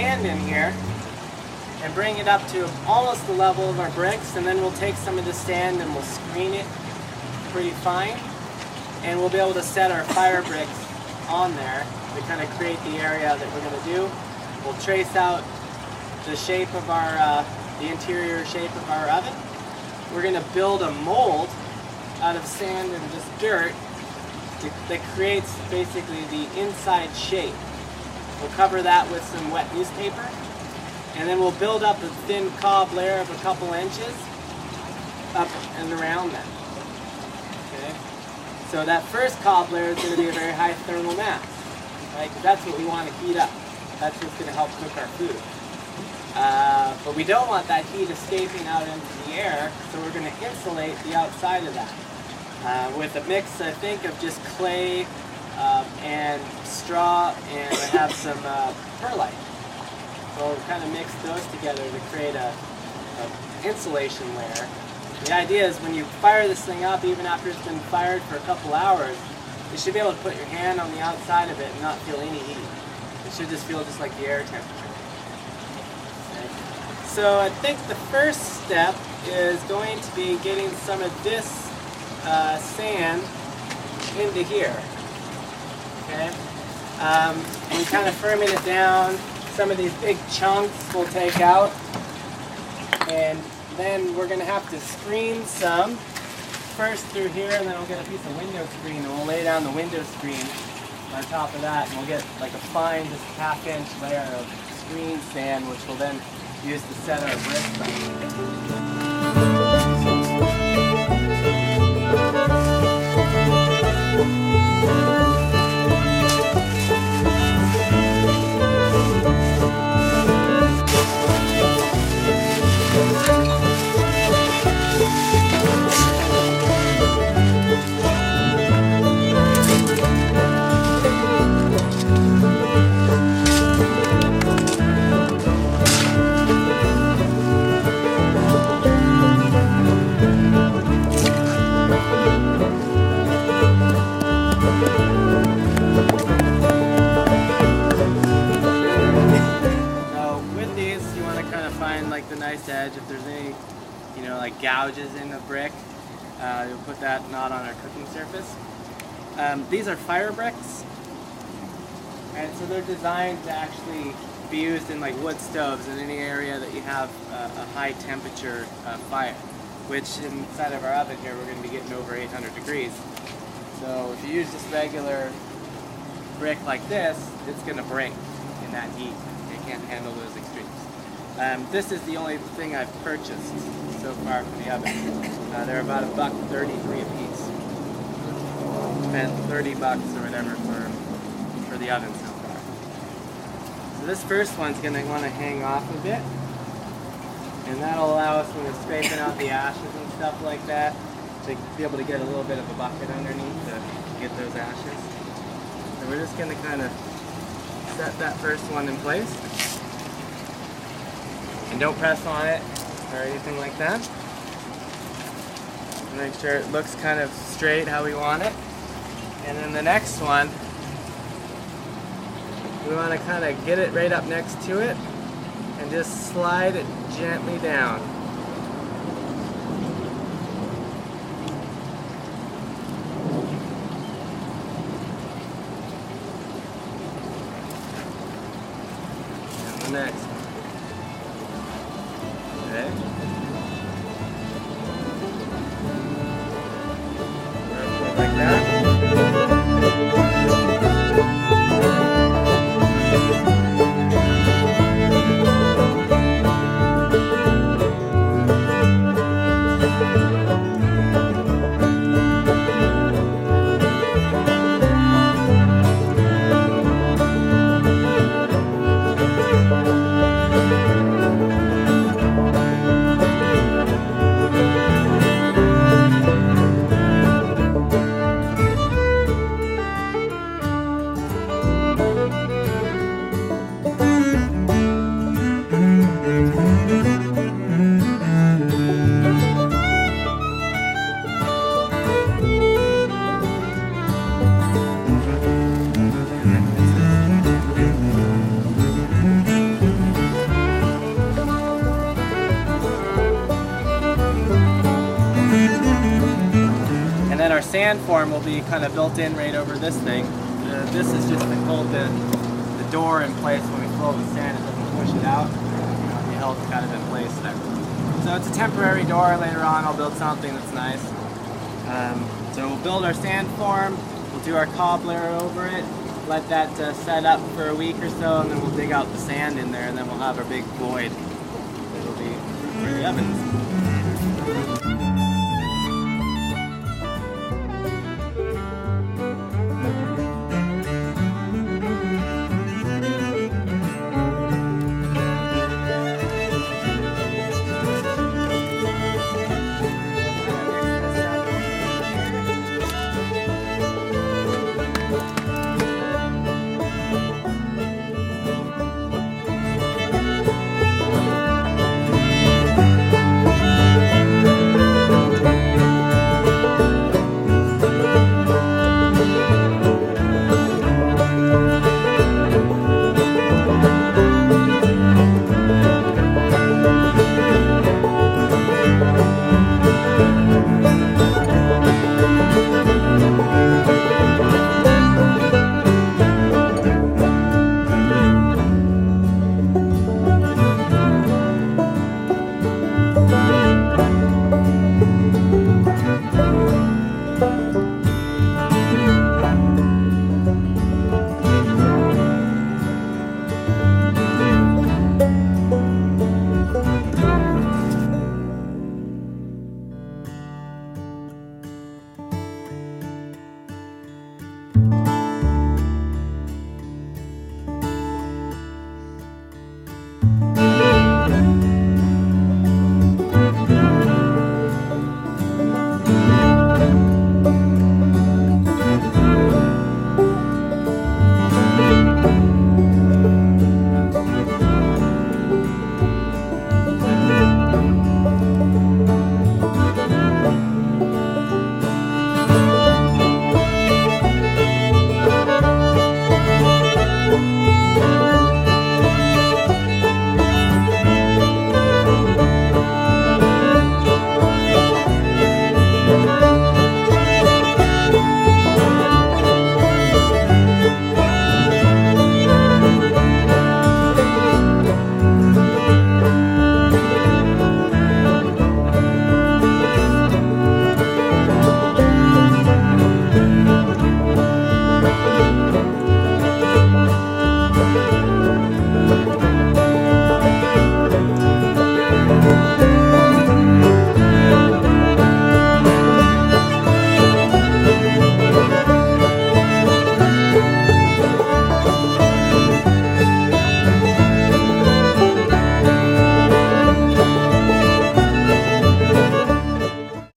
sand in here and bring it up to almost the level of our bricks, and then we'll take some of the sand and we'll screen it pretty fine, and we'll be able to set our fire bricks on there to kind of create the area that we're going to do. We'll trace out the shape of our, the interior shape of our oven. We're going to build a mold out of sand and just dirt that creates basically the inside shape. We'll cover that with some wet newspaper, and then we'll build up a thin cob layer of a couple inches up and around that. Okay? So that first cob layer is going to be a very high thermal mass, right? Because that's what we want to heat up. That's what's going to help cook our food. But we don't want that heat escaping out into the air, so we're going to insulate the outside of that with a mix, I think, of just clay and straw, and I have some perlite. So we'll kind of mix those together to create a insulation layer. The idea is when you fire this thing up, even after it's been fired for a couple hours, you should be able to put your hand on the outside of it and not feel any heat. It should just feel just like the air temperature. Okay. So I think the first step is going to be getting some of this sand into here. Okay, and kind of firming it down. Some of these big chunks we'll take out, and then we're going to have to screen some first through here, and then we'll get a piece of window screen, and we'll lay down the window screen on top of that, and we'll get like a fine, just half-inch layer of screen sand, which we'll then use to set our bricks on. The nice edge, if there's any, you know, like gouges in the brick, you'll put that not on our cooking surface. These are fire bricks, and so they're designed to actually be used in like wood stoves in any area that you have a high temperature fire, which inside of our oven here we're going to be getting over 800 degrees. So if you use just regular brick like this, it's going to break in that heat. It can't handle those extremes. This is the only thing I've purchased so far from the oven. They're about $1.33 a piece. Spent $30 or whatever for the oven so far. So this first one's going to want to hang off a bit, and that'll allow us, when we're scraping out the ashes and stuff like that, to be able to get a little bit of a bucket underneath to get those ashes. So we're just going to kind of set that first one in place. And don't press on it or anything like that. Make sure it looks kind of straight how we want it. And then the next one, we want to kind of get it right up next to it and just slide it gently down. And the next. Okay. Like that. sand form will be kind of built in right over this thing. This is just to hold the door in place when we flow the sand. It doesn't push it out. The held kind of in place there. So it's a temporary door. Later on I'll build something that's nice. So we'll build our sand form, we'll do our cobbler over it, let that set up for a week or so, and then we'll dig out the sand in there, and then we'll have our big void. It'll be for the ovens.